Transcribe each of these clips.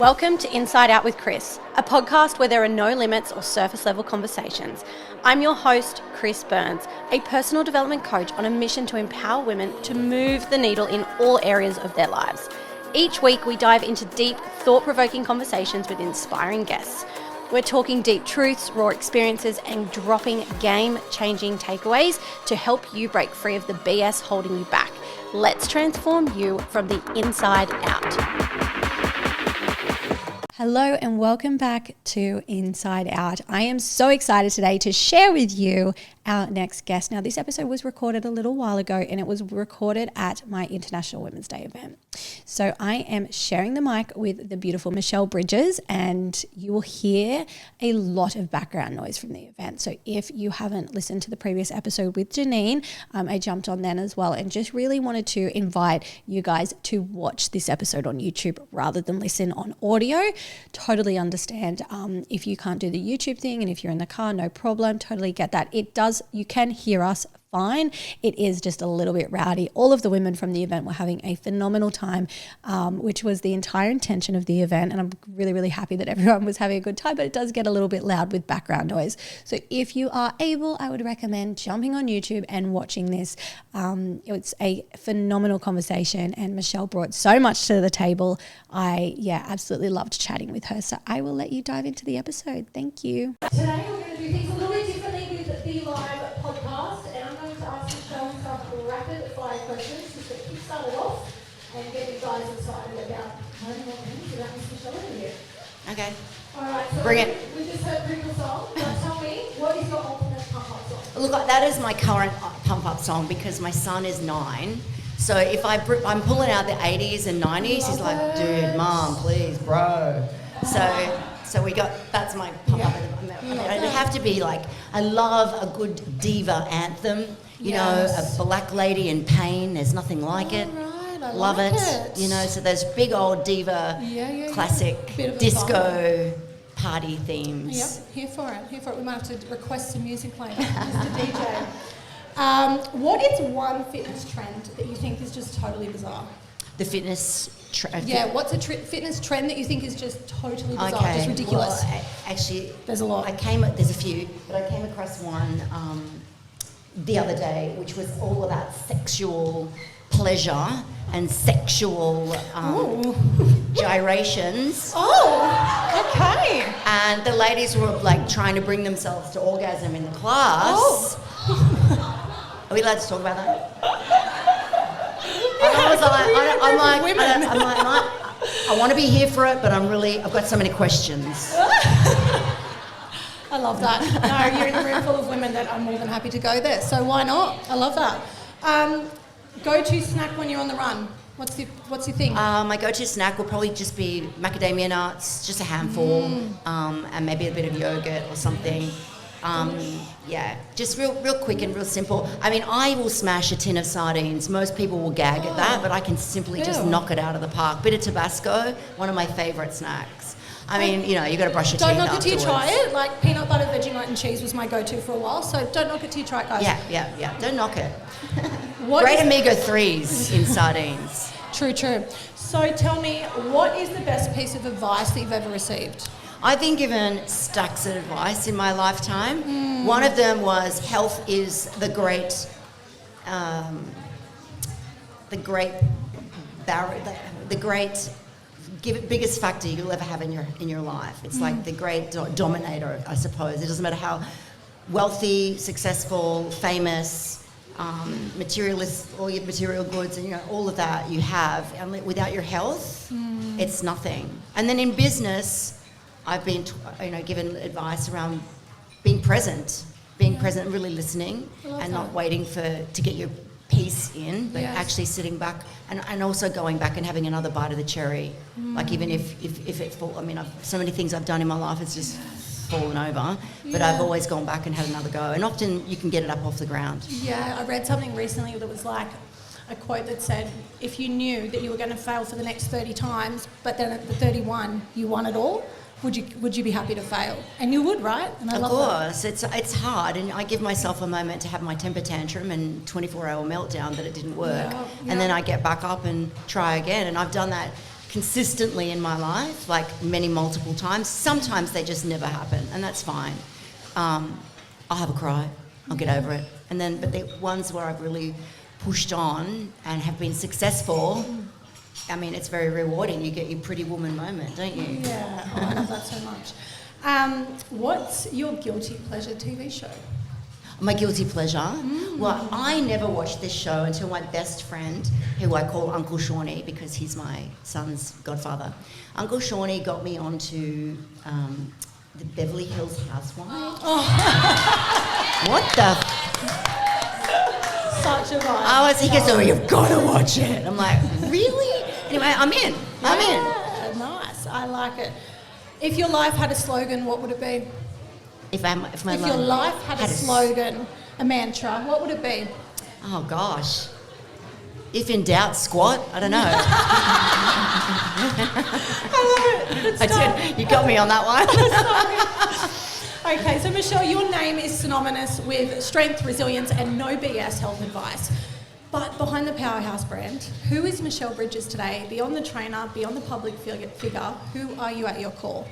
Welcome to Inside Out with Chris, a podcast where there are no limits or surface level conversations. I'm your host, Chris Burns, a personal development coach on a mission to empower women to move the needle in all areas of their lives. Each week we dive into deep, thought-provoking conversations with inspiring guests. We're talking deep truths, raw experiences, and dropping game-changing takeaways to help you break free of the BS holding you back. Let's transform you from the inside out. Hello and welcome back to Inside Out. I am so excited today to share with you our next guest. Now, this episode was recorded a little while ago and it was recorded at my International Women's Day event. So I am sharing the mic with the beautiful Michelle Bridges, and you will hear a lot of background noise from the event. So if you haven't listened to the previous episode with Janine, I jumped on then as well and just really wanted to invite you guys to watch this episode on YouTube rather than listen on audio. Totally understand if you can't do the YouTube thing, and if you're in the car, no problem. Totally get that. You can hear us fine. It is just a little bit rowdy. All of the women from the event were having a phenomenal time, which was the entire intention of the event. And I'm really, really happy that everyone was having a good time, but it does get a little bit loud with background noise. So if you are able, I would recommend jumping on YouTube and watching this. It's a phenomenal conversation, and Michelle brought so much to the table. I absolutely loved chatting with her. So I will let you dive into the episode. Thank you. Today we're going to do things a little bit differently with the live podcast, and I'm going to ask Michelle some rapid fire questions just to kick started off and get you guys excited about learning more things about Miss Michelle over here. Okay. All right, so Bring it. We just heard Pringle song. Now tell me, what is your ultimate pump-up song? Look, that is my current pump-up song because my son is 9. So if I'm pulling out the 80s and 90s, he's like, dude, mom, please, bro. So we got, that's my pump-up. It'd have to be like, I love a good diva anthem. You know, a black lady in pain, there's nothing like it. Right, I love like it. You know, so those big old diva, classic disco party themes. Yep, here for it. We might have to request some music later, Mr. DJ. What is one fitness trend that you think is just totally bizarre? The fitness trend. Yeah, what's a fitness trend that you think is just totally bizarre, just ridiculous? Well, actually, there's a lot. There's a few, but I came across one the other day, which was all about sexual pleasure and sexual gyrations. Oh, okay. And the ladies were like trying to bring themselves to orgasm in the class. Oh. Are we allowed to talk about that? I want to be here for it, but I've got so many questions. I love that. No, you're in a room full of women that I'm more than happy to go there. So why not? I love that. Go-to snack when you're on the run. What's your thing? My go-to snack will probably just be macadamia nuts, just a handful, and maybe a bit of yogurt or something. Just real quick and real simple. I mean, I will smash a tin of sardines. Most people will gag at that, but I can simply just knock it out of the park. Bit of Tabasco, one of my favourite snacks. I mean, you got to brush your teeth Don't knock afterwards. it till you try it. Like peanut butter, Vegemite and cheese was my go-to for a while, so don't knock it till you try it, guys. Yeah. Don't knock it. Great omega-3s in sardines. True. So tell me, what is the best piece of advice that you've ever received? I've been given stacks of advice in my lifetime. One of them was health is the great biggest factor you'll ever have in your life. It's like the great dominator, I suppose. It doesn't matter how wealthy, successful, famous, materialist, all your material goods and all of that you have, and without your health, it's nothing. And then in business, I've been, given advice around being present, and really listening, and not waiting to get your piece in, but actually sitting back and also going back and having another bite of the cherry. Like even if it falls, so many things I've done in my life has just fallen over, but I've always gone back and had another go. And often you can get it up off the ground. Yeah, I read something recently that was like a quote that said, if you knew that you were going to fail for the next 30 times, but then at the 31 you won it all, would you be happy to fail? And you would, right? And of course. It's hard, and I give myself a moment to have my temper tantrum and 24-hour meltdown that it didn't work. And then I get back up and try again, and I've done that consistently in my life, like multiple times. Sometimes they just never happen, and that's fine. I'll have a cry, I'll get over it. And then, but the ones where I've really pushed on and have been successful, I mean, it's very rewarding. You get your pretty woman moment, don't you? Yeah, I love that so much. What's your guilty pleasure TV show? My guilty pleasure? Well, I never watched this show until my best friend, who I call Uncle Shawnee because he's my son's godfather. Uncle Shawnee got me onto the Beverly Hills Housewives. Oh. What the? Such a vibe. He goes, oh, you've got to watch it. I'm like, really? Anyway, I'm in. Yeah, nice. I like it. If your life had a slogan, what would it be? If your life had a slogan, a mantra, what would it be? Oh, gosh. If in doubt, squat. I don't know. I love it. You got me on that one. Okay, so Michelle, your name is synonymous with strength, resilience, and no BS health advice. But behind the Powerhouse brand, who is Michelle Bridges today? Beyond the trainer, beyond the public figure, who are you at your core?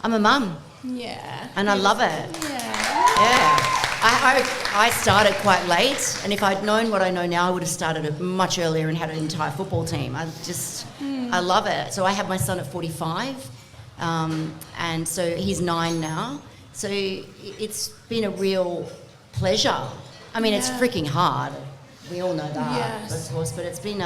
I'm a mum. Yeah. And I love it. Yeah. I started quite late, and if I'd known what I know now, I would have started it much earlier and had an entire football team. I love it. So I had my son at 45, and so he's 9 now. So it's been a real pleasure. I mean, it's freaking hard. We all know that, of course, but it's been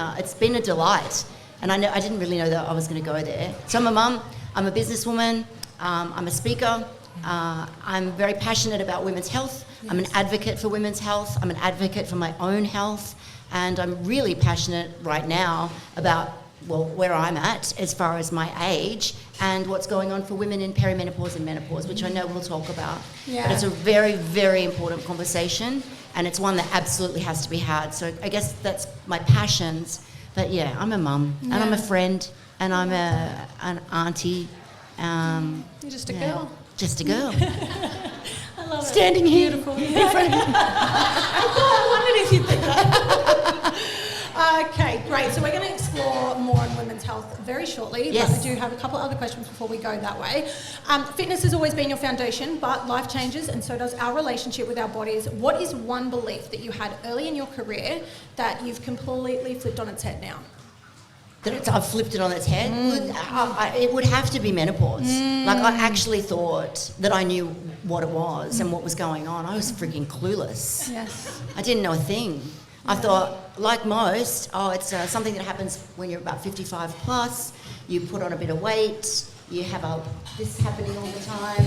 a delight. And I didn't really know that I was going to go there. So I'm a mum, I'm a businesswoman, I'm a speaker, I'm very passionate about women's health. Yes. I'm an advocate for women's health. I'm an advocate for my own health. And I'm really passionate right now about, well, where I'm at as far as my age and what's going on for women in perimenopause and menopause, which I know we'll talk about. Yeah. But it's a very, very important conversation, and it's one that absolutely has to be had. So I guess that's my passions. But yeah, I'm a mum, and I'm a friend, and I'm an auntie. You're just a girl. Just a girl. I love Standing it. here. Beautiful. I wondered if you'd think that. Okay, great. So we're going to explore more on women's health very shortly. Yes. But I do have a couple of other questions before we go that way. Fitness has always been your foundation, but life changes, and so does our relationship with our bodies. What is one belief that you had early in your career that you've completely flipped on its head now? I've flipped it on its head. It would have to be menopause. Like, I actually thought that I knew what it was and what was going on. I was freaking clueless. Yes. I didn't know a thing. I thought, like most, it's something that happens when you're about 55 plus. You put on a bit of weight. You have this happening all the time,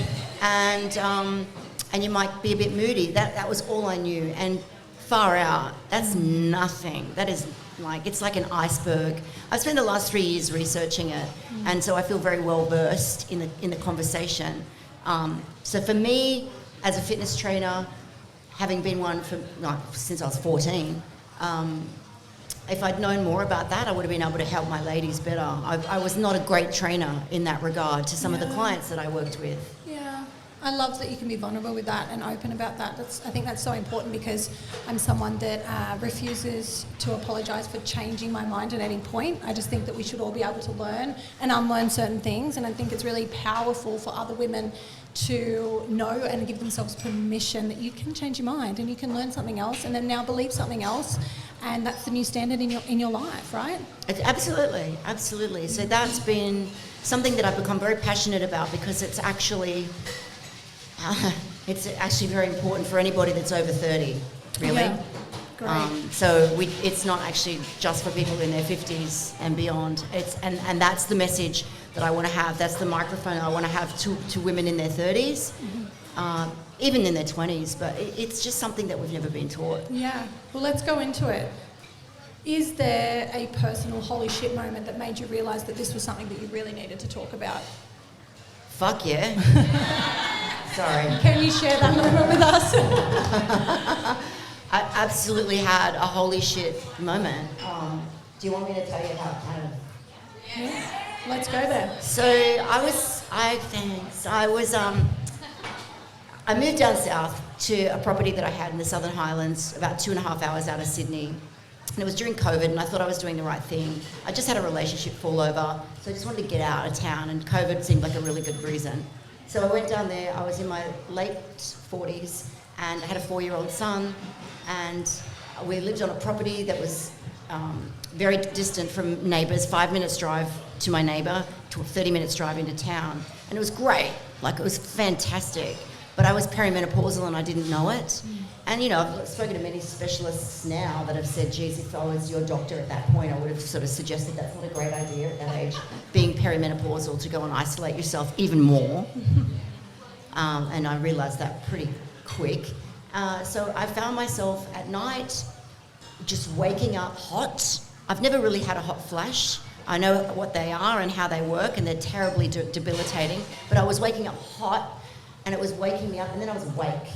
and you might be a bit moody. That was all I knew. And far out, that's nothing. That is it's like an iceberg. I've spent the last 3 years researching it, and so I feel very well versed in the conversation. So for me, as a fitness trainer, having been one since I was 14, if I'd known more about that, I would have been able to help my ladies better. I was not a great trainer in that regard to some of the clients that I worked with. Yeah. I love that you can be vulnerable with that and open about that. I think that's so important because I'm someone that refuses to apologise for changing my mind at any point. I just think that we should all be able to learn and unlearn certain things, and I think it's really powerful for other women to know and give themselves permission that you can change your mind and you can learn something else and then now believe something else, and that's the new standard in your life, right? Absolutely. So that's been something that I've become very passionate about because it's actually very important for anybody that's over 30, really. Yeah. Great. So it's not actually just for people in their 50s and beyond. And that's the message that I want to have. That's the microphone I want to have to women in their 30s, even in their 20s. But it's just something that we've never been taught. Yeah. Well, let's go into it. Is there a personal holy shit moment that made you realise that this was something that you really needed to talk about? Fuck yeah. Sorry. Can you share that moment with us? I absolutely had a holy shit moment. Do you want me to tell you how kind of... Yeah. Let's go there. So I moved down south to a property that I had in the Southern Highlands, about 2.5 hours out of Sydney. And it was during COVID, and I thought I was doing the right thing. I just had a relationship fall over, so I just wanted to get out of town, and COVID seemed like a really good reason. So I went down there. I was in my late 40s, and I had a 4-year-old son, and we lived on a property that was very distant from neighbours, 5 minutes drive to my neighbour, to 30 minutes drive into town. And it was great, like it was fantastic. But I was perimenopausal and I didn't know it. And, you know, I've spoken to many specialists now that have said, geez, if I was your doctor at that point, I would have sort of suggested that's not a great idea at that age, being perimenopausal, to go and isolate yourself even more. And I realised that pretty quick. So I found myself at night just waking up hot. I've never really had a hot flash. I know what they are and how they work, and they're terribly debilitating. But I was waking up hot, and it was waking me up, and then I was awake.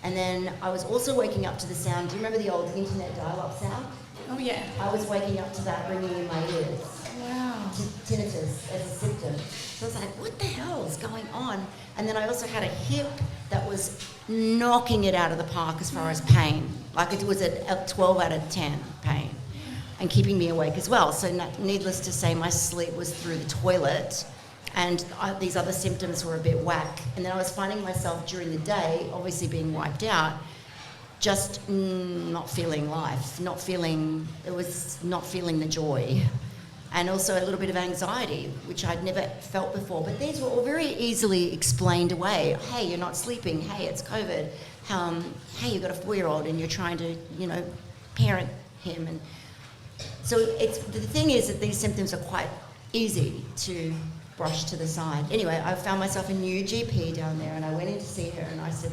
And then I was also waking up to the sound. Do you remember the old internet dial-up sound? Oh, yeah. I was waking up to that ringing in my ears. Wow. Tinnitus as a symptom. So I was like, what the hell is going on? And then I also had a hip that was knocking it out of the park as far as pain. Like it was a 12 out of 10 pain, and keeping me awake as well. So needless to say, my sleep was through the toilet, and these other symptoms were a bit whack. And then I was finding myself during the day, obviously being wiped out, just not feeling life, not feeling the joy. And also a little bit of anxiety, which I'd never felt before. But these were all very easily explained away. Hey, you're not sleeping. Hey, it's COVID. Hey, you've got a 4-year-old and you're trying to, parent him. And so the thing is that these symptoms are quite easy to brush to the side. Anyway, I found myself a new GP down there, and I went in to see her, and I said,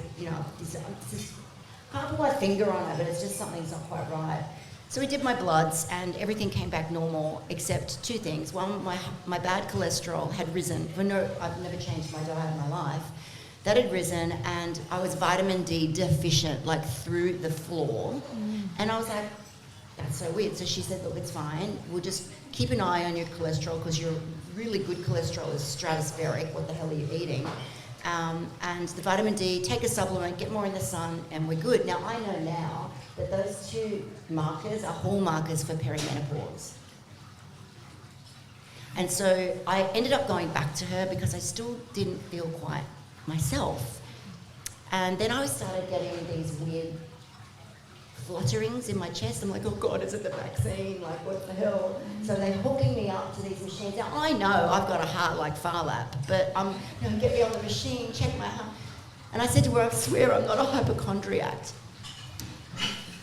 can't put my finger on it, but it's just something's not quite right. So we did my bloods, and everything came back normal, except 2 things. One, my bad cholesterol had risen. I've never changed my diet in my life. That had risen, and I was vitamin D deficient, like through the floor. And I was like, that's so weird. So she said, look, it's fine. We'll just keep an eye on your cholesterol, because your really good cholesterol is stratospheric. What the hell are you eating? And the vitamin D, take a supplement, get more in the sun, and we're good. Now, I know now that those 2 markers are hallmarkers for perimenopause. And so I ended up going back to her because I still didn't feel quite myself. And then I started getting these weird flutterings in my chest. I'm like, oh God, is it the vaccine? Like, what the hell? So they're hooking me up to these machines. Now, I know I've got a heart like Farlap, but get me on the machine, check my heart. And I said to her, I swear I'm not a hypochondriac.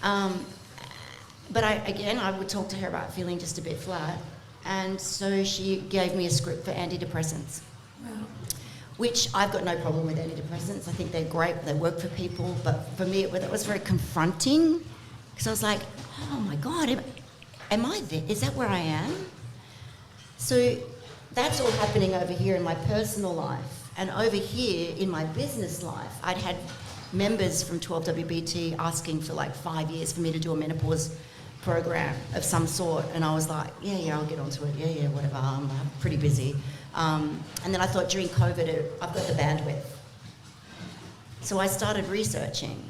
But I would talk to her about feeling just a bit flat. And so she gave me a script for antidepressants. Wow. Which I've got no problem with antidepressants. I think they're great, they work for people. But for me, that was very confronting, because I was like, oh my God, am I there? Is that where I am? So that's all happening over here in my personal life. And over here in my business life, I'd had members from 12WBT asking for like 5 years for me to do a menopause program of some sort. And I was like, yeah, I'll get onto it. Yeah, whatever. I'm pretty busy. And then I thought during COVID, I've got the bandwidth. So I started researching.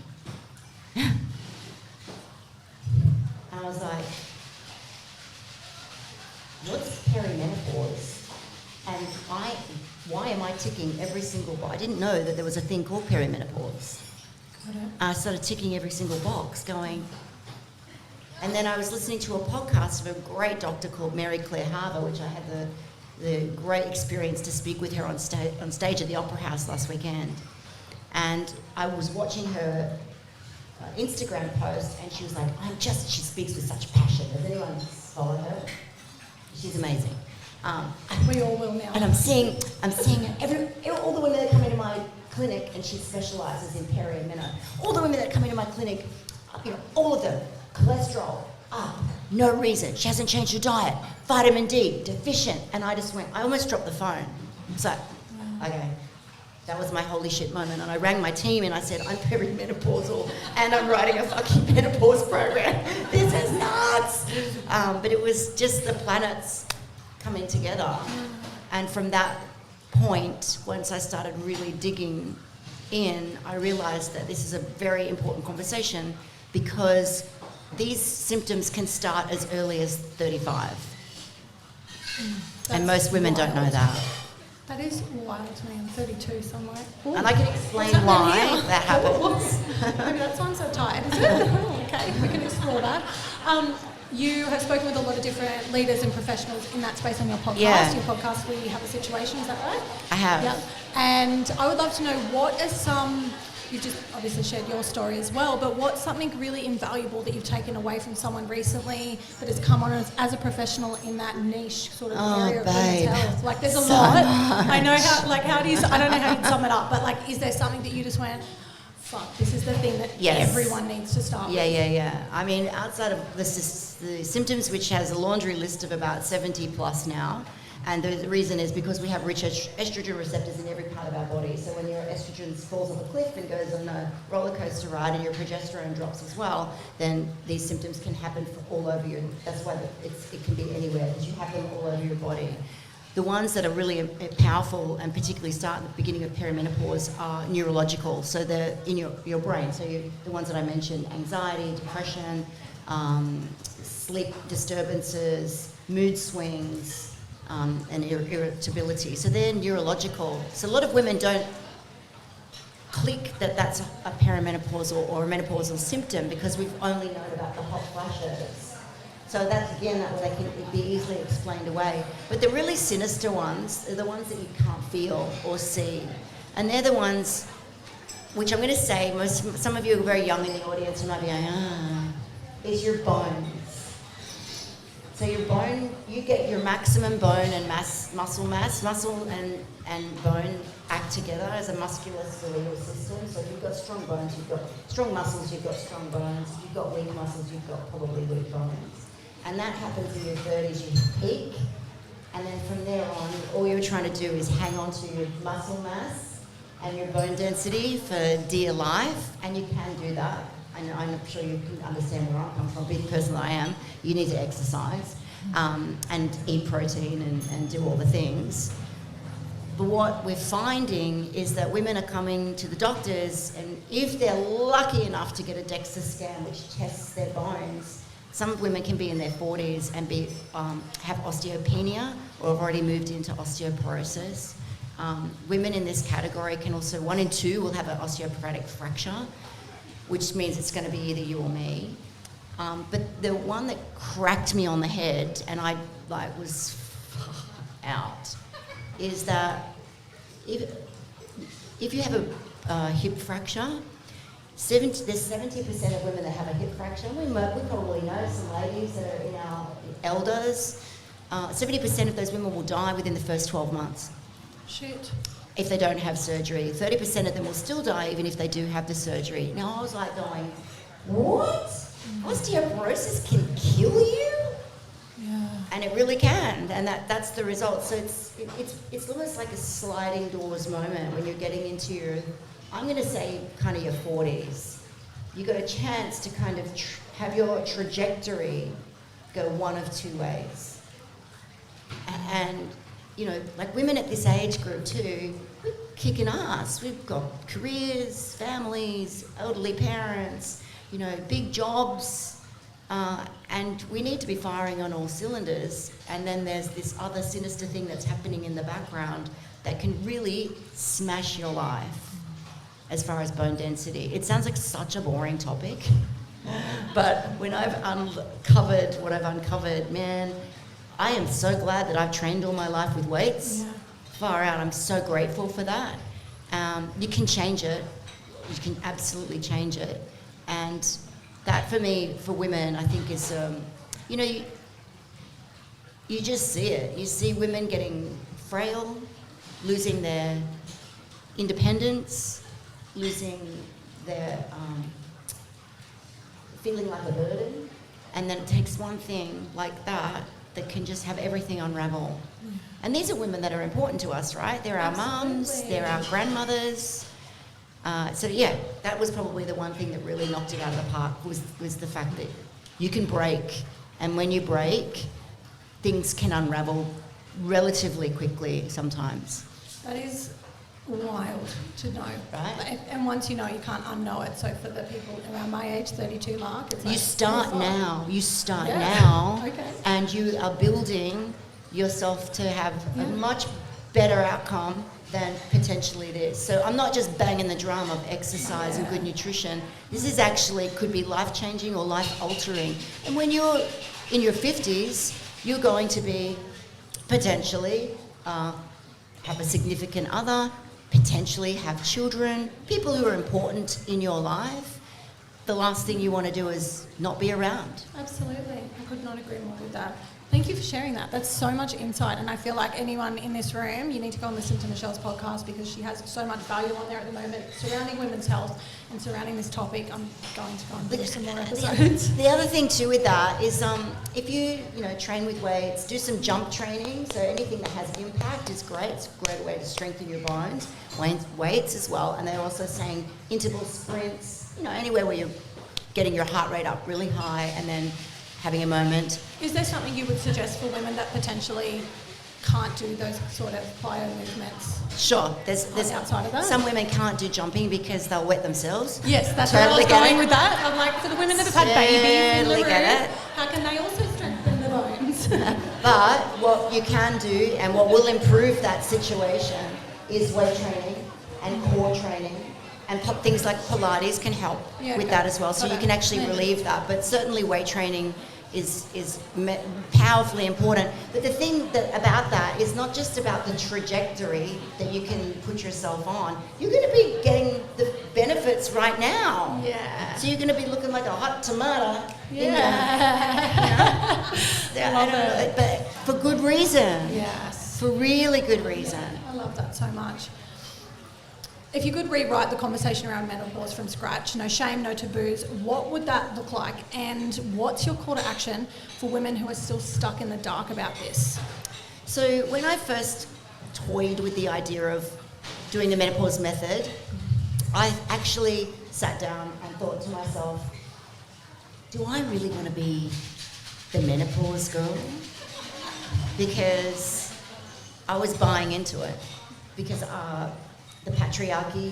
And I was like, what's perimenopause? And why am I ticking every single box? I didn't know that there was a thing called perimenopause. I started ticking every single box, going. And then I was listening to a podcast of a great doctor called Mary Claire Harver, which I had the great experience to speak with her on stage at the Opera House last weekend. And I was watching her Instagram post, and she was like, she speaks with such passion. Does anyone follow her? She's amazing. We all will now. And I'm seeing all the women that come into my clinic, and she specialises in peri and meno. All the women that come into my clinic, all of them, cholesterol up, no reason. She hasn't changed her diet. Vitamin D deficient, and I almost dropped the phone. So, okay, that was my holy shit moment, and I rang my team and I said, I'm perimenopausal, and I'm writing a fucking menopause program. This is nuts. But it was just the planets coming together, and from that point, once I started really digging in, I realised that this is a very important conversation, because these symptoms can start as early as 35. And most women don't know that. That is wild to me. I'm 32, so I'm like, ooh, And I can explain what's happening why here? that happens. Maybe that's why I'm so tired, is it? Oh, okay, we can explore that. You have spoken with a lot of different leaders and professionals in that space on your podcast. Yeah. Your podcast, We Have a Situation, is that right? I have. Yep. And I would love to know, what are some, you've just obviously shared your story as well, but what's something really invaluable that you've taken away from someone recently that has come on as a professional in that niche sort of area of women's health? Like, there's a lot. Much. I know how, like, how do you, I don't know how you'd sum it up, but like, is there something that you just went, fuck, this is the thing that everyone needs to start with? Yeah. I mean, outside of the symptoms, which has a laundry list of about 70 plus now, and the reason is because we have rich estrogen receptors in every part of our body. So when your estrogen falls off a cliff and goes on a roller coaster ride and your progesterone drops as well, then these symptoms can happen all over you. That's why it can be anywhere, because you have them all over your body. The ones that are really powerful and particularly start at the beginning of perimenopause are neurological, so they're in your brain. So the ones that I mentioned, anxiety, depression, sleep disturbances, mood swings, and irritability. So they're neurological. So a lot of women don't click that that's a perimenopausal or a menopausal symptom because we've only known about the hot flashes. So that's, again, that way they can be easily explained away. But the really sinister ones are the ones that you can't feel or see. And they're the ones, which I'm going to say, some of you are very young in the audience and might be going, is your bones. So your bone, you get your maximum bone and muscle mass. Muscle and bone act together as a musculoskeletal system. So if you've got strong bones, you've got strong muscles, you've got strong bones. If you've got weak muscles, you've got probably weak bones. And that happens in your 30s, you peak, and then from there on, all you're trying to do is hang on to your muscle mass and your bone density for dear life, and you can do that. And I'm sure you can understand where I'm coming from, being the person that I am. You need to exercise and eat protein and do all the things. But what we're finding is that women are coming to the doctors, and if they're lucky enough to get a DEXA scan, which tests their bones, some women can be in their 40s and have osteopenia or have already moved into osteoporosis. Women in this category can also, 1 in 2 will have an osteoporotic fracture, which means it's going to be either you or me. But the one that cracked me on the head, and I was out, is that if you have a hip fracture, there's 70% of women that have a hip fracture. We probably know some ladies that are in our elders. 70% of those women will die within the first 12 months. Shit. If they don't have surgery. 30% of them will still die even if they do have the surgery. Now I was like going, what? Osteoporosis can kill you? Yeah. And it really can, and that's the result. So it's almost like a sliding doors moment when you're getting into your, I'm going to say kind of your 40s. You got a chance to kind of have your trajectory go one of two ways. And, you know, like women at this age group too, we're kicking ass. We've got careers, families, elderly parents, you know, big jobs, and we need to be firing on all cylinders. And then there's this other sinister thing that's happening in the background that can really smash your life as far as bone density. It sounds like such a boring topic, but when I've uncovered what I've uncovered, man, I am so glad that I've trained all my life with weights. Yeah. Far out, I'm so grateful for that. You can change it. You can absolutely change it. And that for me, for women, I think is, you know, you just see it. You see women getting frail, losing their independence, losing their feeling like a burden. And then it takes one thing like that can just have everything unravel. And these are women that are important to us, right? They're our mums, they're our grandmothers. So yeah, that was probably the one thing that really knocked it out of the park was the fact that you can break, and when you break, things can unravel relatively quickly sometimes. That is wild to know. Right. And once you know, you can't unknow it. So for the people around my age, 32 mark, it's like, You start oh, now. You start Yeah. now. Okay. And you are building yourself to have a much better outcome than potentially it is. So I'm not just banging the drum of exercise and good nutrition. This is actually could be life-changing or life-altering. And when you're in your 50s, you're going to be potentially have a significant other, potentially have children, people who are important in your life. The last thing you want to do is not be around. Absolutely. I could not agree more with that. Thank you for sharing that. That's so much insight. And I feel like anyone in this room, you need to go and listen to Michelle's podcast because she has so much value on there at the moment surrounding women's health and surrounding this topic. I'm going to go and do some more episodes. The other thing too with that is if you train with weights, do some jump training. So anything that has impact is great. It's a great way to strengthen your bones. Weights as well. And they're also saying interval sprints, anywhere where you're getting your heart rate up really high and then having a moment. Is there something you would suggest for women that potentially can't do those sort of plyo movements? Sure. There's outside of that? Some women can't do jumping because they'll wet themselves. Yes, that's Totally where I was get going it. with that. I'm like, for the women that have had babies in the Totally room, get it. how can they also strengthen the bones? But what you can do and what will improve that situation is weight training and core training. And things like Pilates can help with that as well. So you can actually relieve that. But certainly weight training is powerfully important. But the thing about that is not just about the trajectory that you can put yourself on. You're going to be getting the benefits right now. Yeah. So you're going to be looking like a hot tomato. But for good reason. Yes. For really good reason. I love that so much. If you could rewrite the conversation around menopause from scratch, no shame, no taboos, what would that look like? And what's your call to action for women who are still stuck in the dark about this? So when I first toyed with the idea of doing the menopause method, I actually sat down and thought to myself, do I really want to be the menopause girl? Because I was buying into it. Because the patriarchy,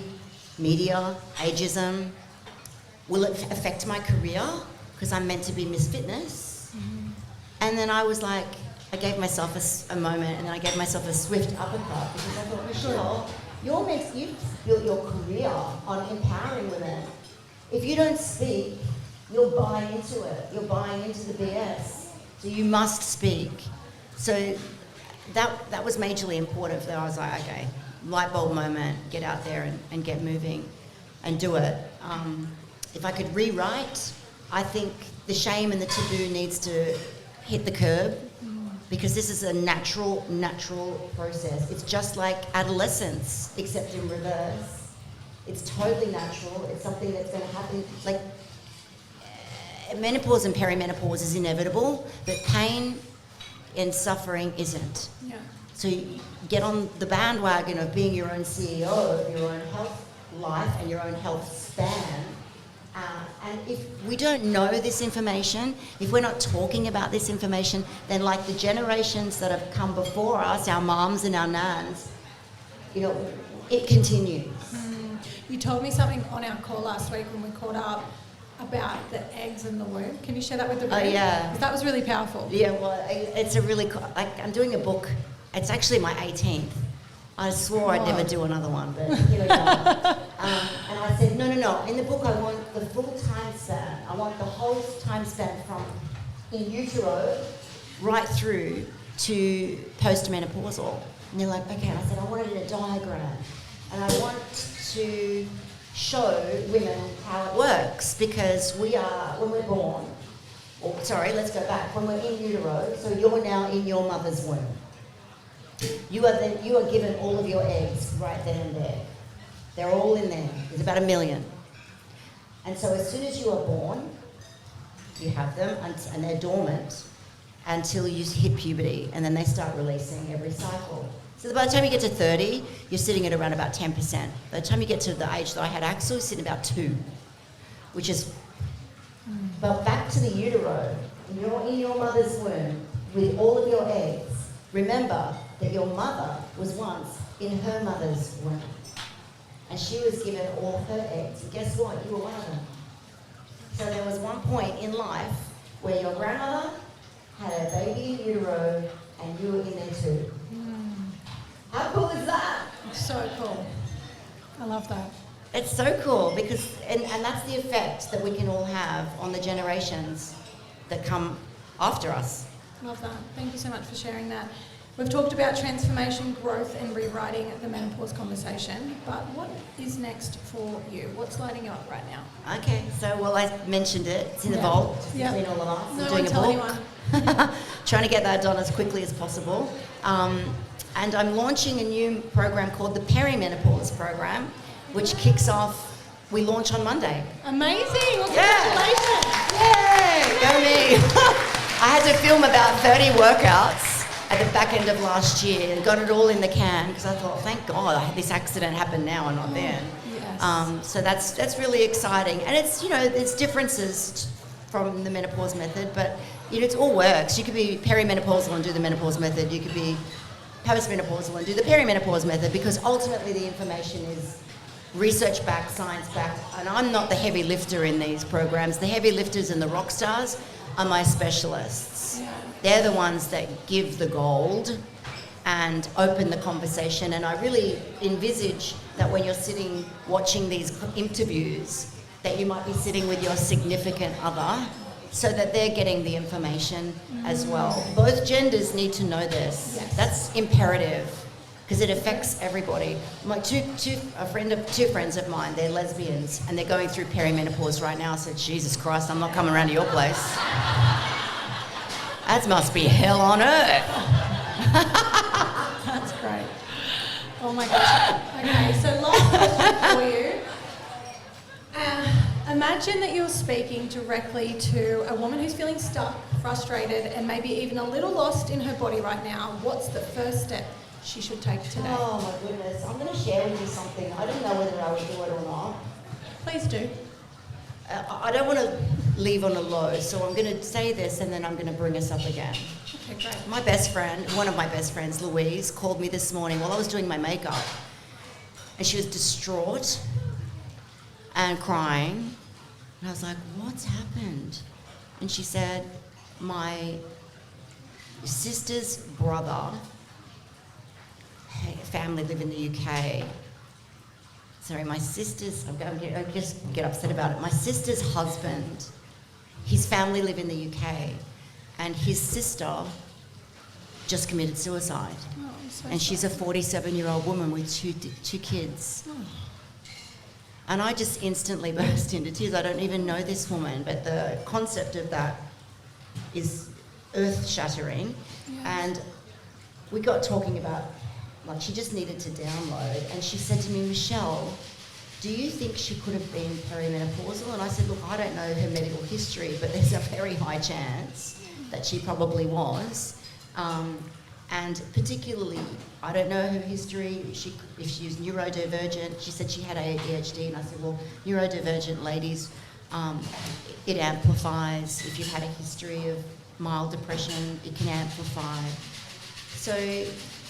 media, ageism, will it affect my career? Because I'm meant to be Miss Fitness. Mm-hmm. And then I was like, I gave myself a moment, and then I gave myself a swift uppercut because I thought, Michelle, you're your career on empowering women. If you don't speak, you'll buy into it. You're buying into the BS. So you must speak. So that was majorly important. That I was like, okay, light bulb moment, get out there and get moving and do it. If I could rewrite, I think the shame and the taboo needs to hit the curb because this is a natural process. It's just like adolescence, except in reverse. It's totally natural. It's something that's going to happen. Like menopause and perimenopause is inevitable, but pain and suffering isn't. Yeah. So you get on the bandwagon of being your own CEO of your own health life and your own health span. And if we don't know this information, if we're not talking about this information, then like the generations that have come before us, our moms and our nans, it continues. You told me something on our call last week when we caught up about the eggs in the womb. Can you share that with the room? Oh, yeah. 'Cause that was really powerful. Yeah, well, it's a really, I'm doing a book. It's actually my 18th. I swore I'd never do another one, but here we go. And I said, no. In the book, I want the full time span. I want the whole time span from in utero right through to postmenopausal. And they're like, okay. And I said, I want it in a diagram. And I want to show women how it works because when we're born, let's go back. When we're in utero, so you're now in your mother's womb. You are given all of your eggs right then and there. They're all in there. There's about 1 million. And so as soon as you are born, you have them and they're dormant until you hit puberty and then they start releasing every cycle. So by the time you get to 30, you're sitting at around about 10%. By the time you get to the age that I had Axel, you're sitting about 2, which is... But back to the utero, you're in your mother's womb with all of your eggs. Remember that your mother was once in her mother's womb. And she was given all her eggs. And guess what? You were one of them. So there was one point in life where your grandmother had a baby in utero and you were in there too. How cool is that? So cool. I love that. It's so cool because, and that's the effect that we can all have on the generations that come after us. Love that. Thank you so much for sharing that. We've talked about transformation, growth, and rewriting the menopause conversation, but what is next for you? What's lighting you up right now? Okay, so well, I mentioned it. It's in the vault between all of us. No I'm one doing tell a book. anyone. Trying to get that done as quickly as possible. And I'm launching a new program called the Perimenopause program, which kicks off, we launch on Monday. Amazing. Well, congratulations. Yay! Go me! I had to film about 30 workouts at the back end of last year and got it all in the can because I thought, thank God, I had this accident happen now and not then. Yes. So that's really exciting. And it's, there's differences from the menopause method, but it all works. You could be perimenopausal and do the menopause method. You could be postmenopausal and do the perimenopause method because ultimately the information is research-backed, science-backed, and I'm not the heavy lifter in these programs. The heavy lifters and the rock stars are my specialists. Yeah. They're the ones that give the gold and open the conversation, and I really envisage that when you're sitting watching these interviews that you might be sitting with your significant other so that they're getting the information as well. Both genders need to know this. Yes. That's imperative because it affects everybody. My two friends of mine, they're lesbians and they're going through perimenopause right now. I said, Jesus Christ, I'm not coming around to your place. That must be hell on earth. That's great. Oh my gosh. Okay, so last question for you. Imagine that you're speaking directly to a woman who's feeling stuck, frustrated, and maybe even a little lost in her body right now. What's the first step she should take today? Oh my goodness, I'm going to share with you something. I don't know whether I would do it or not. Please do. I don't want to leave on a low, so I'm going to say this and then I'm going to bring us up again. Okay, great. My best friend, one of my best friends, Louise, called me this morning while I was doing my makeup. And she was distraught and crying. And I was like, what's happened? And she said, my sister's brother, family live in the UK. Sorry, my sister's, I just get upset about it. My sister's husband, his family live in the UK, and his sister just committed suicide. Oh, I'm so And she's a 47-year-old woman with two kids. Oh. And I just instantly burst into tears. I don't even know this woman, but the concept of that is earth-shattering. Yeah. And we got talking about, like, she just needed to download. And she said to me, Michelle, do you think she could have been perimenopausal? And I said, look, I don't know her medical history, but there's a very high chance that she probably was. And particularly, I don't know her history, if she was neurodivergent. She said she had ADHD, and I said, well, neurodivergent ladies, it amplifies. If you've had a history of mild depression, it can amplify. So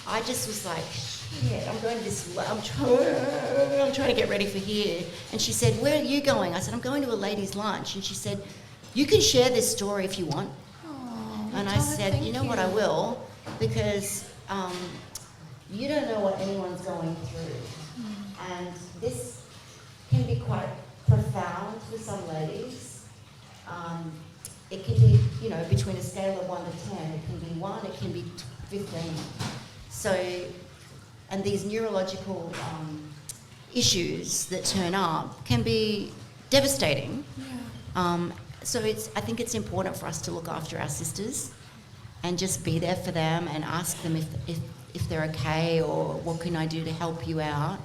I just was like, shit, I'm going to this, I'm trying to get ready for here. And she said, where are you going? I said, I'm going to a ladies' lunch. And she said, you can share this story if you want. Oh, And I said, you know what, I will, because you don't know what anyone's going through. And this can be quite profound for some ladies. It can be, between a scale of 1 to 10, it can be 1, it can be 15. So, and these neurological issues that turn up can be devastating. Yeah. So I think it's important for us to look after our sisters and just be there for them and ask them if they're okay or what can I do to help you out.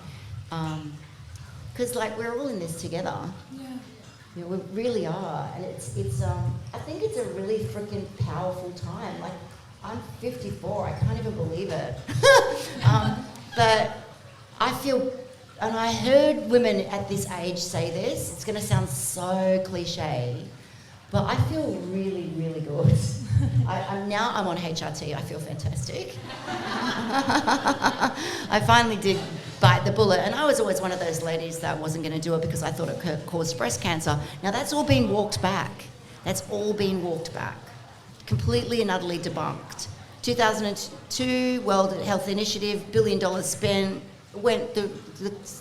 Because we're all in this together. Yeah. We really are. And it's I think it's a really freaking powerful time. Like, I'm 54, I can't even believe it. But I feel, and I heard women at this age say this, it's going to sound so cliche, but I feel really, really good. I'm on HRT. I feel fantastic. I finally did bite the bullet, and I was always one of those ladies that wasn't going to do it because I thought it caused breast cancer. Now that's all been walked back. That's all been walked back. Completely and utterly debunked. 2002, World Health Initiative, $1 billion spent,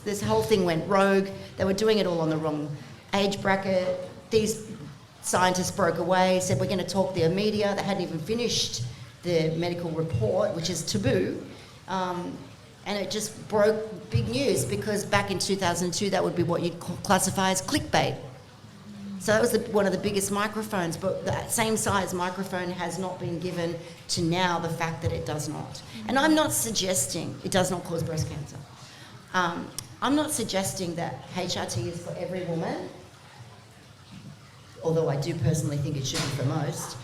this whole thing went rogue. They were doing it all on the wrong age bracket. These scientists broke away, said we're going to talk the media. They hadn't even finished the medical report, which is taboo. And it just broke big news because back in 2002, that would be what you'd classify as clickbait. So that was one of the biggest microphones, but that same size microphone has not been given to now the fact that it does not. And I'm not suggesting it does not cause breast cancer. I'm not suggesting that HRT is for every woman, although I do personally think it should be for most,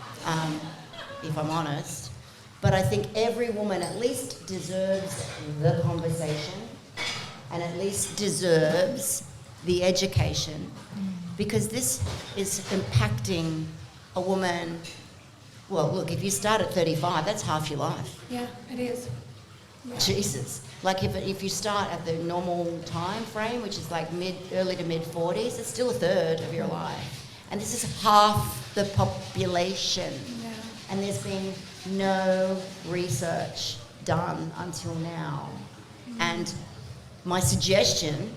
if I'm honest. But I think every woman at least deserves the conversation and at least deserves the education, because this is impacting a woman. Well, look, if you start at 35, that's half your life. Yeah, it is. Yeah. Jesus. Like if you start at the normal time frame, which is like early to mid 40s, it's still a third of your life. And this is half the population. Yeah. And there's been no research done until now. And my suggestion,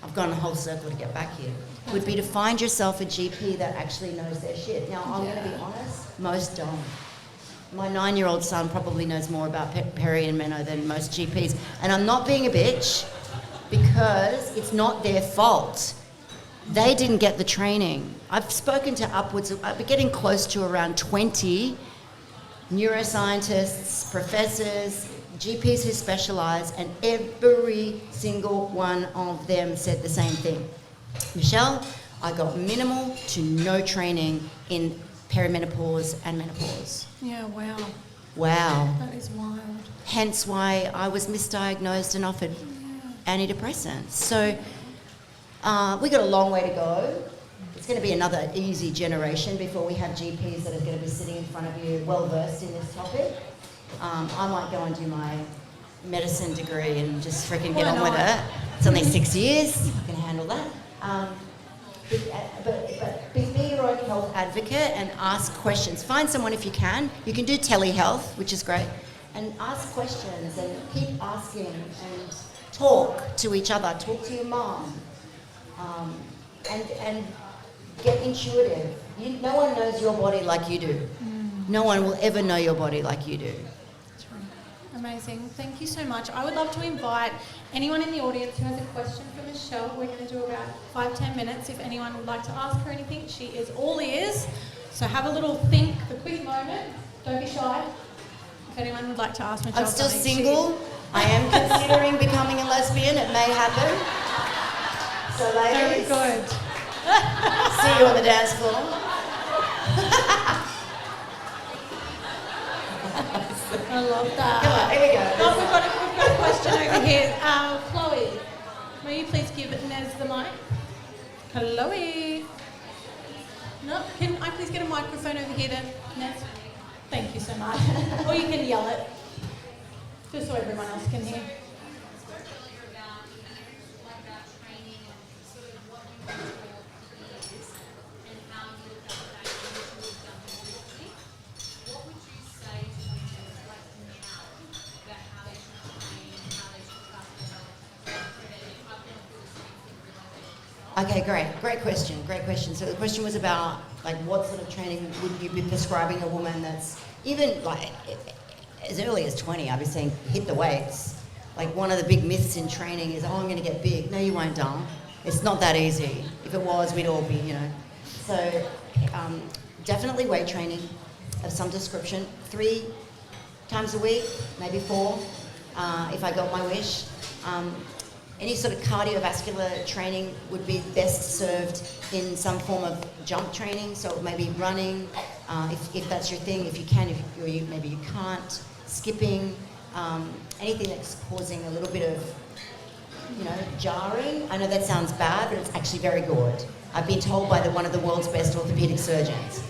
I've gone a whole circle to get back here, would be to find yourself a GP that actually knows their shit. Now, I'm going to be honest, most don't. My 9-year-old son probably knows more about peri and meno than most GPs. And I'm not being a bitch, because it's not their fault. They didn't get the training. I've spoken to I've been getting close to around 20 neuroscientists, professors, GPs who specialise, and every single one of them said the same thing. Michelle, I got minimal to no training in perimenopause and menopause. Yeah, wow. Wow. That is wild. Hence why I was misdiagnosed and offered antidepressants. So we got a long way to go. It's going to be another easy generation before we have GPs that are going to be sitting in front of you well versed in this topic. I might go and do my medicine degree and just freaking get on with it. It's only 6 years. I can handle that. But be your own health advocate and ask questions. Find someone if you can. You can do telehealth, which is great, and ask questions and keep asking and talk to each other. Talk to your mom, and get intuitive. No one knows your body like you do. No one will ever know your body like you do. Amazing. Thank you so much. I would love to invite anyone in the audience who has a question for Michelle. We're going to do about 5-10 minutes. If anyone would like to ask her anything, she is all ears. So have a little think, a quick moment. Don't be shy. If anyone would like to ask Michelle I'm still something, single. I am considering becoming a lesbian. It may happen. So ladies, very good. see you on the dance floor. I love that. Come on, here we go. Oh, we've got a question over here. Chloe, may you please give Nez the mic? Chloe. No, can I please get a microphone over here to Nez? Thank you so much. Or you can yell it, just so everyone else can hear. Okay, great question. So the question was about, like, what sort of training would you be prescribing a woman that's even, like, as early as 20? I'd be saying hit the weights. Like, one of the big myths in training is, I'm going to get big. No, you won't, darling. It's not that easy. If it was, we'd all be, you know. So definitely weight training of some description, 3 times a week, maybe 4, if I got my wish. Any sort of cardiovascular training would be best served in some form of jump training, so maybe running, if that's your thing, if you can, maybe you can't, skipping, anything that's causing a little bit of, jarring. I know that sounds bad, but it's actually very good. I've been told by one of the world's best orthopedic surgeons.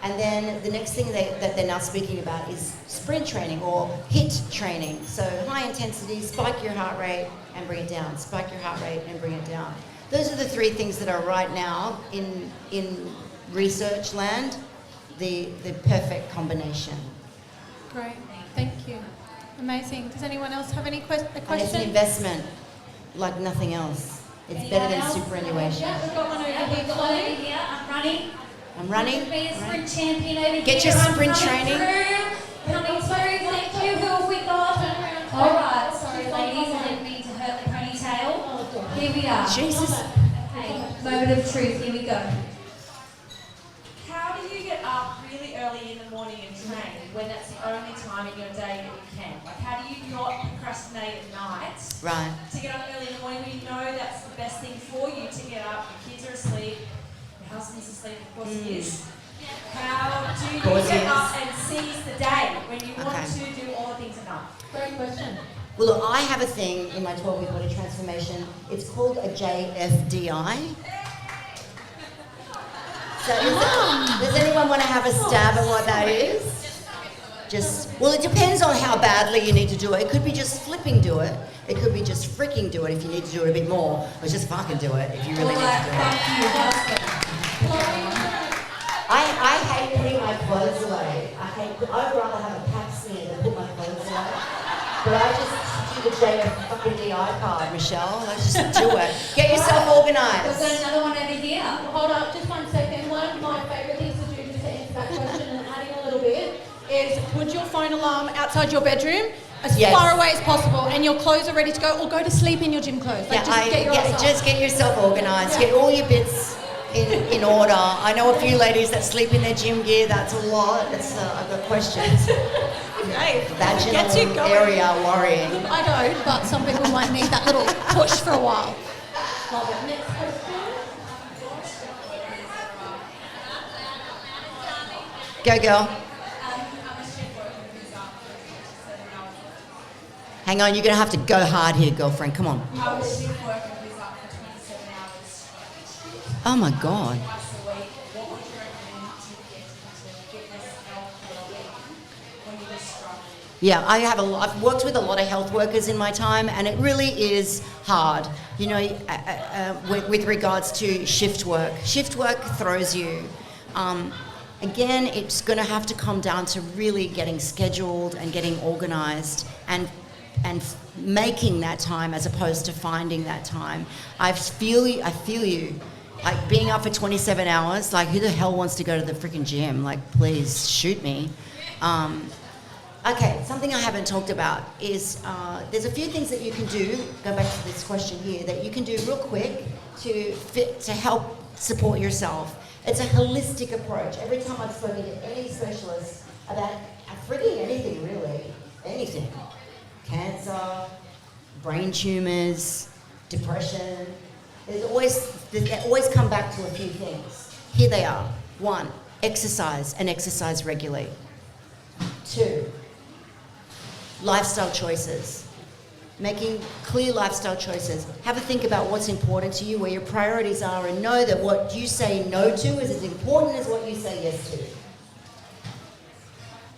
And then the next thing that they're now speaking about is sprint training or HIIT training. So high intensity, spike your heart rate and bring it down. Spike your heart rate and bring it down. Those are the three things that are right now in research land, the perfect combination. Great, thank you. Amazing. Does anyone else have any question? And it's an investment like nothing else. It's better than superannuation. Yeah, we've got one over here. Got one over here. I'm running. Be a sprint champion over here. Get your sprint training. Coming through. Thank you. Who have we got? All right. Sorry, ladies. I didn't mean to hurt the ponytail. Here we are. Jesus. Okay. Moment of truth. Here we go. How do you get up really early in the morning and train when that's the only time in your day that you can? Like, how do you not procrastinate at night Right. to get up early in the morning when you know that's the best thing for you to get up? Your kids are asleep, your husband's asleep, of course he is. How do you get up and seize the day when you want to do all the things at night? Great question. Well, look, I have a thing in my 12-week body transformation. It's called a JFDI. So does anyone want to have a stab at what that is? Well, it depends on how badly you need to do it. It could be just flipping do it. It could be just freaking do it if you need to do it a bit more. Or just fucking do it if you really need to do it. I hate putting my clothes away. I'd rather have a pap smear than put my clothes away. But I just do the JFDI card, Michelle. Let's just do it. Get yourself We've organised. got another one over here. Hold up, just 1 second. One of my favourite things to do just to answer that question and adding a little bit is put your phone alarm outside your bedroom as far away as possible and your clothes are ready to go, or go to sleep in your gym clothes. Like, Just get yourself organised. Get all your bits in order. I know a few ladies that sleep in their gym gear. That's a lot. I've got questions. Hey, Vaginal area worrying. I don't, but some people might need that little push for a while. Love it. Next question. Go, girl. Hang on, you're going to have to go hard here, girlfriend. Come on. I was shift worker who's up for 27 hours Oh, my God. twice a week. What would you recommend to get into fitness, health, well-being when you're just struggling? Yeah, I've worked with a lot of health workers in my time, and it really is hard, you know, with regards to shift work. Shift work throws you. Again, it's going to have to come down to really getting scheduled and getting organised and making that time as opposed to finding that time. I feel you. Like being up for 27 hours, like who the hell wants to go to the freaking gym? Like, please shoot me. Okay, something I haven't talked about is there's a few things that you can do, go back to this question here, that you can do real quick to help support yourself. It's a holistic approach. Every time I've spoken to any specialist about freaking anything really, anything, cancer, brain tumours, depression, they always come back to a few things. Here they are. 1, exercise and exercise regularly. 2, lifestyle choices. Making clear lifestyle choices. Have a think about what's important to you, where your priorities are, and know that what you say no to is as important as what you say yes to.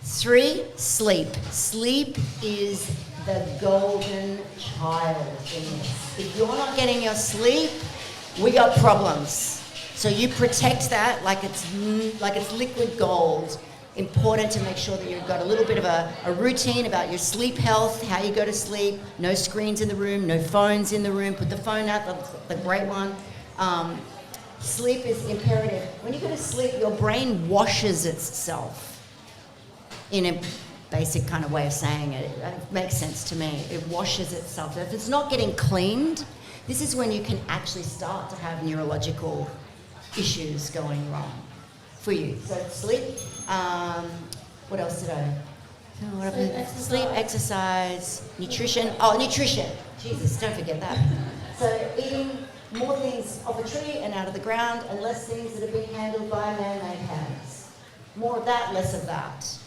3, sleep. Sleep is the golden child in this. If you're not getting your sleep, we got problems. So you protect that like it's liquid gold. Important to make sure that you've got a little bit of a routine about your sleep health, how you go to sleep, no screens in the room, no phones in the room, put the phone out, the great one. Sleep is imperative. When you go to sleep, your brain washes itself, in a basic kind of way of saying it. It makes sense to me. It washes itself. If it's not getting cleaned, this is when you can actually start to have neurological issues going wrong for you. So sleep. What else did I? Sleep, exercise, nutrition. Oh, nutrition. Jesus, don't forget that. So eating more things off a tree and out of the ground, and less things that are being handled by man-made hands. More of that, less of that.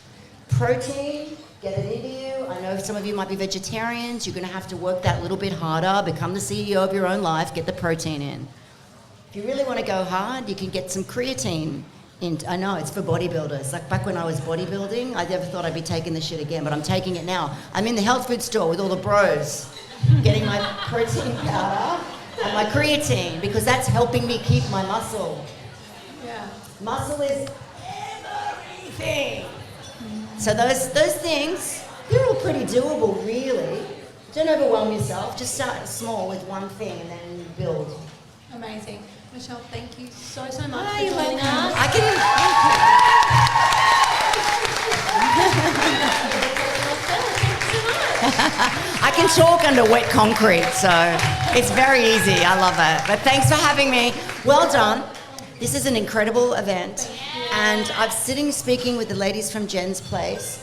Protein, get it into you. I know some of you might be vegetarians. You're going to have to work that little bit harder, become the CEO of your own life, get the protein in. If you really want to go hard, you can get some creatine I know, it's for bodybuilders. Like back when I was bodybuilding, I never thought I'd be taking this shit again, but I'm taking it now. I'm in the health food store with all the bros, getting my protein powder and my creatine, because that's helping me keep my muscle. Yeah. Muscle is everything. So those things, they're all pretty doable, really. Don't overwhelm yourself. Just start small with one thing and then build. Amazing. Michelle, thank you so much for You're joining welcome. us. I can talk under wet concrete, so it's very easy. I love it. But thanks for having me. Well done. This is an incredible event. And I'm sitting speaking with the ladies from Jen's Place.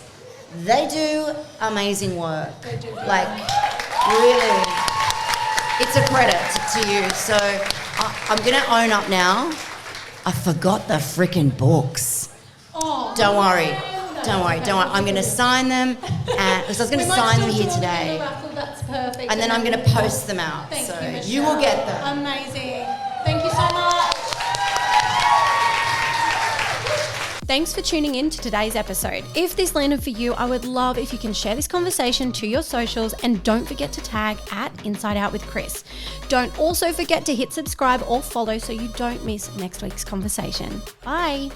They do amazing work. They do. Like, really, it's a credit to you. So I'm going to own up now. I forgot the freaking books. Oh. Don't worry. I'm going to sign them, because I was going to sign them here today. That's perfect. And then I'm going to post them out. Thank So you, Michelle. you will get them. Amazing. Thank you so much. Thanks for tuning in to today's episode. If this landed for you, I would love if you can share this conversation to your socials, and don't forget to tag @InsideOutWithChris. Don't also forget to hit subscribe or follow so you don't miss next week's conversation. Bye.